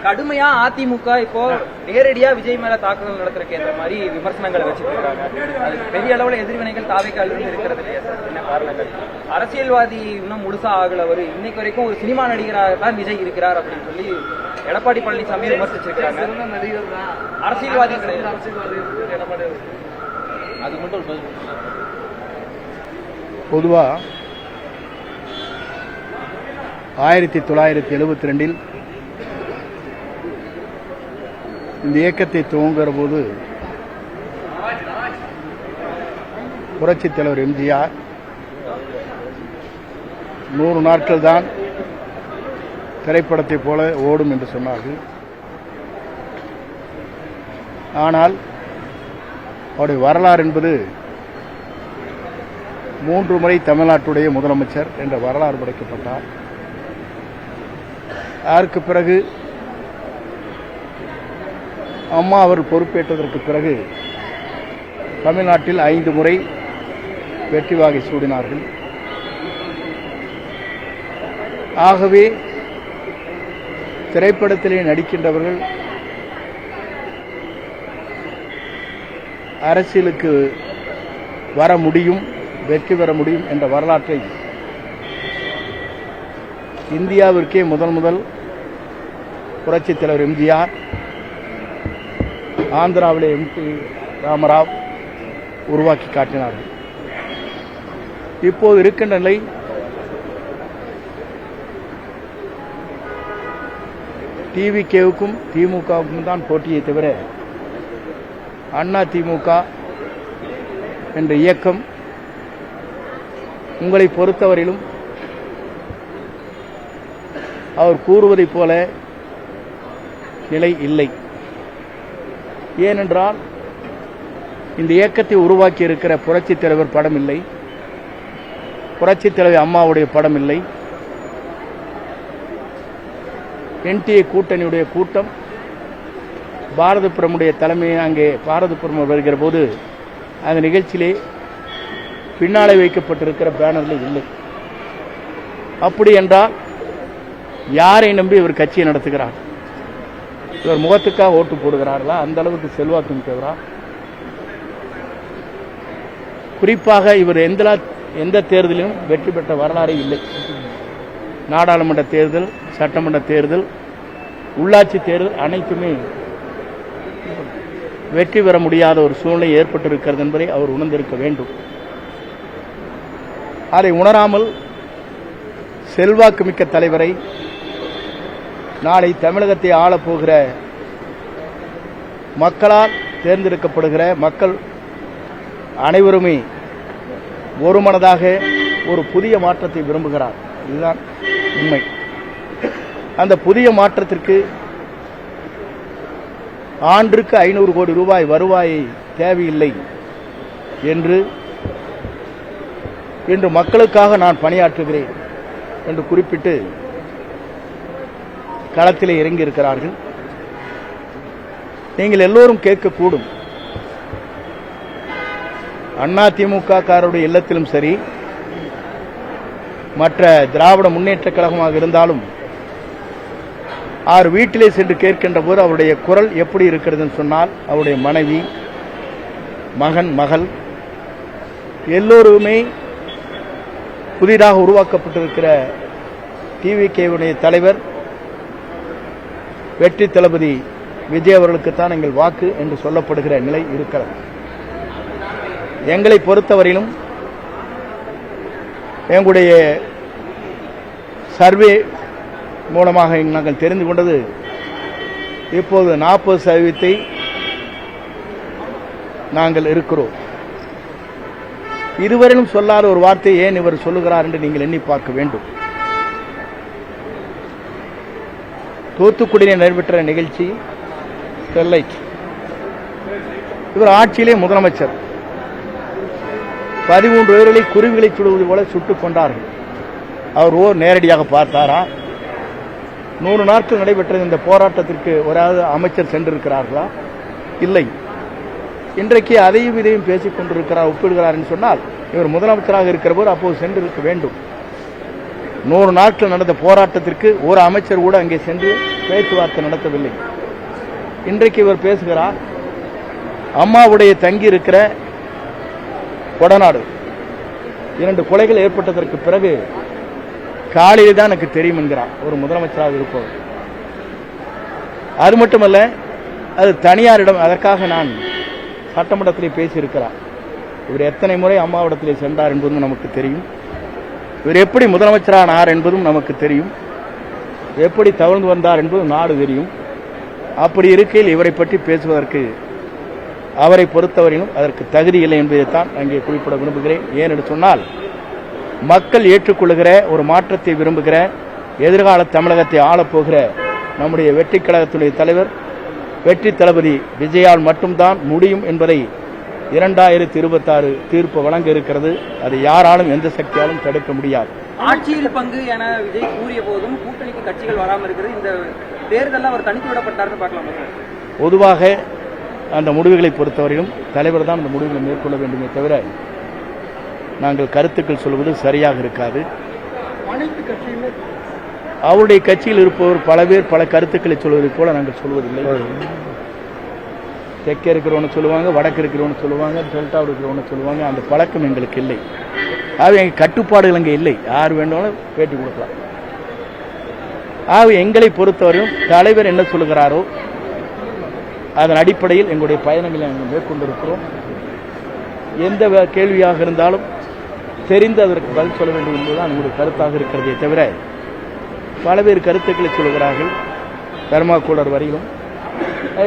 கடுமையா அதிமுக இப்போ நேரடியா விஜய் மேல தாக்குதல் நடத்துற மாதிரி விமர்சனங்களை வச்சுட்டு இருக்காங்க. அது பெரிய அளவுல எதிர்வினைகள் தாவேக்கால இருந்து இருக்கிறது இல்லையா சார்? என்ன காரணங்கள்? அரசியல்வாதி இன்னும் முழுசா ஆகலவர் இன்னைக்கு வரைக்கும் ஒரு சினிமா நடிகராக தான் விஜய் இருக்கிறார் அப்படின்னு சொல்லி எடப்பாடி பழனிசாமி விமர்சிச்சிருக்காங்க. அரசியல்வாதி அது மட்டும் பொதுவா 1972 இந்த இயக்கத்தை துவங்குகிற போது புரட்சித் தலைவர் எம்ஜிஆர் 100 நாட்கள் தான் திரைப்படத்தை போல ஓடும் என்று சொன்னார்கள். ஆனால் அவருடைய வரலாறு என்பது 3 முறை தமிழ்நாட்டுடைய முதலமைச்சர் என்ற வரலாறு படைக்கப்பட்டார். அதற்கு பிறகு அம்மா அவர் பொறுப்பேற்றதற்கு பிறகு தமிழ்நாட்டில் 5 முறை வெற்றி வாகை சூடினார்கள். ஆகவே திரைப்படத்திலே நடிக்கின்றவர்கள் அரசியலுக்கு வர முடியும், வெற்றி பெற முடியும் என்ற வரலாற்றை இந்தியாவிற்கே முதல் புரட்சித் தலைவர் எம்ஜிஆர், ஆந்திராவிலே எம்.டி. ராமராவ் உருவாக்கி காட்டினார்கள். இப்போது இருக்கின்ற நிலை டிவிகேவுக்கும் திமுகவுக்கும் தான் போட்டியை தவிர அண்ணா திமுக என்ற இயக்கம் உங்களை பொறுத்தவரையிலும் அவர் கூறுவதைப் போல நிலை இல்லை. ஏனென்றால் இந்த இயக்கத்தை உருவாக்கி இருக்கிற புரட்சித் தலைவர் படம் இல்லை, புரட்சித் தலைவர் அம்மாவுடைய படம் இல்லை, என்டிஏ கூட்டணியுடைய கூட்டம் பாரதபுரமுடைய தலைமையை அங்கே பாரதபுரம் வருகிற போது அந்த நிகழ்ச்சியிலே பின்னாலே வைக்கப்பட்டிருக்கிற பேனரில் இல்லை. அப்படி என்றால் யாரை நம்பி இவர் கட்சியை நடத்துகிறார்? இவர் முகத்துக்காக ஓட்டு போடுகிறார்களா? அந்த அளவுக்கு செல்வாக்கு மிக்கவரா? குறிப்பாக இவர் எந்த தேர்தலிலும் வெற்றி பெற்ற வரலாறே இல்லை. நாடாளுமன்ற தேர்தல், சட்டமன்ற தேர்தல், உள்ளாட்சி தேர்தல் அனைத்துமே வெற்றி பெற முடியாத ஒரு சூழ்நிலை ஏற்பட்டிருக்கிறது என்பதை அவர் உணர்ந்திருக்க வேண்டும். அதை உணராமல் செல்வாக்கு மிக்க தலைவரை, நாளை தமிழகத்தை ஆளப்போகிற மக்களால் தேர்ந்தெடுக்கப்படுகிற மக்கள் அனைவருமே ஒருமனதாக ஒரு புதிய மாற்றத்தை விரும்புகிறார். இதுதான் உண்மை. அந்த புதிய மாற்றத்திற்கு ஆண்டுக்கு 500 கோடி ரூபாய் வருவாயை தேவையில்லை என்று இன்று மக்களுக்காக நான் பணியாற்றுகிறேன் என்று குறிப்பிட்டு களத்திலே இறங்கி இருக்கிறார்கள். நீங்கள் எல்லோரும் கேட்கக்கூடும், அதிமுக காரருடைய இல்லத்திலும் சரி, மற்ற திராவிட முன்னேற்ற கழகமாக இருந்தாலும் அவர் வீட்டிலே சென்று கேட்கின்ற போது அவருடைய குரல் எப்படி இருக்கிறதுன்னு சொன்னால், அவருடைய மனைவி, மகன், மகள் எல்லோருமே புதிதாக உருவாக்கப்பட்டிருக்கிற டிவிகேவுடைய தலைவர் வெற்றி தளபதி விஜய் அவர்களுக்குத்தான் எங்கள் வாக்கு என்று சொல்லப்படுகிற நிலை இருக்கிறது. எங்களை பொறுத்தவரையிலும் எங்களுடைய சர்வே மூலமாக நாங்கள் தெரிந்து கொண்டது, இப்போது 40% நாங்கள் இருக்கிறோம். இதுவரையிலும் சொல்லாத ஒரு வார்த்தை ஏன் இவர் சொல்லுகிறார் என்று நீங்கள் எண்ணி பார்க்க வேண்டும். தூத்துக்குடியில் நடைபெற்ற நிகழ்ச்சி ஸ்டெர்லைட், இவர் ஆட்சியிலே முதலமைச்சர் 13 பேர்களை குருவிகளை சுடுவது போல சுட்டுக் கொண்டார்கள். அவர் நேரடியாக பார்த்தாரா? 100 நாட்கள் நடைபெற்ற இந்த போராட்டத்திற்கு ஒரு அமைச்சர் சென்றிருக்கிறார்களா? இல்லை. இன்றைக்கு அதையும் இதையும் பேசிக் கொண்டிருக்கிறார், ஒப்பிடுகிறார் என்று சொன்னால், இவர் முதலமைச்சராக இருக்கிற போது அப்போது சென்றிருக்க வேண்டும். 100 நாட்கள் நடந்த போராட்டத்திற்கு ஒரு அமைச்சர் கூட அங்கே சென்று பேச்சுவார்த்தை நடத்தவில்லை. இன்றைக்கு இவர் பேசுகிறார், அம்மாவுடைய தங்கி இருக்கிற கொடநாடு 2 கொலைகள் ஏற்பட்டதற்கு பிறகு காலையில் தான் எனக்கு தெரியும் என்கிறார் ஒரு முதலமைச்சராக இருப்பவர். அது மட்டுமல்ல, அது தனியாரிடம், அதற்காக நான் சட்டமன்றத்திலே பேசியிருக்கிறார். இவர் எத்தனை முறை அம்மாவிடத்திலே சென்றார் என்பதும் நமக்கு தெரியும். இவர் எப்படி முதலமைச்சரானார் என்பதும் நமக்கு தெரியும். எப்படி தவழ்ந்து வந்தார் என்பதும் நாடு தெரியும். அப்படி இருக்கையில் இவரை பற்றி பேசுவதற்கு அவரை பொறுத்தவரையிலும் அதற்கு தகுதி இல்லை என்பதைத்தான் அங்கே குறிப்பிட விரும்புகிறேன். ஏனென்று சொன்னால், மக்கள் ஏற்றுக்கொள்ளுகிற ஒரு மாற்றத்தை விரும்புகிற, எதிர்கால தமிழகத்தை ஆளப்போகிற நம்முடைய வெற்றி கழகத்துடைய தலைவர் வெற்றி தளபதி விஜயால் மட்டும்தான் முடியும் என்பதை 2026 தீர்ப்பு வழங்க இருக்கிறது. அதை யாராலும் எந்த சக்தியாலும் தடுக்க முடியாது. ஆட்சியில் பங்கு என விஜய் கூறிய போதும் கூட்டணிக்கு கட்சிகள் வராமல் இருக்கிறது. இந்த தேர்தலில் அவர் தனித்து விடப்பட்டார்னு பார்க்கலாம். பொதுவாக அந்த முடிவுகளை பொறுத்தவரையிலும் தலைவர் தான் அந்த முடிவுகளை மேற்கொள்ள வேண்டுமே தவிர நாங்கள் கருத்துக்கள் சொல்வது சரியாக இருக்காது. அனைத்து கட்சியுமே அவருடைய கட்சியில் இருப்பவர் பல பேர் பல கருத்துக்களை சொல்வதைப் போல நாங்கள் சொல்வதில்லை. தெற்கே இருக்கிறவனு சொல்லுவாங்க, வடக்கு இருக்கிறவனு சொல்லுவாங்க, டெல்டாவில் இருக்கிறவனு சொல்லுவாங்க. அந்த பழக்கம் எங்களுக்கு இல்லை. ஆகவே எங்கள் கட்டுப்பாடுகள் அங்கே இல்லை. யார் வேண்டாலும் பேட்டி கொடுக்கலாம். ஆகவே எங்களை பொறுத்தவரையும் தலைவர் என்ன சொல்லுகிறாரோ அதன் அடிப்படையில் எங்களுடைய பயணங்களை நாங்கள் மேற்கொண்டிருக்கிறோம். எந்த கேள்வியாக இருந்தாலும் தெரிந்து அதற்கு பதில் சொல்ல வேண்டும் என்பதுதான் எங்களுடைய கருத்தாக இருக்கிறதே தவிர பல பேர் கருத்துக்களை சொல்கிறார்கள். தர்மாக்கூடர் வரையிலும்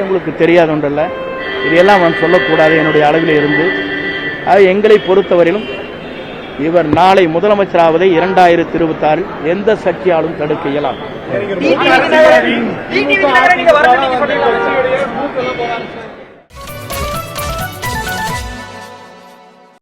உங்களுக்கு தெரியாத ஒன்றல்ல. இதையெல்லாம் நான் சொல்லக்கூடாது என்னுடைய அளவில் இருந்து. எங்களை பொறுத்தவரையிலும் இவர் நாளை முதலமைச்சராவதை 2026 எந்த சக்தியாலும் தடுக்க இயலாது.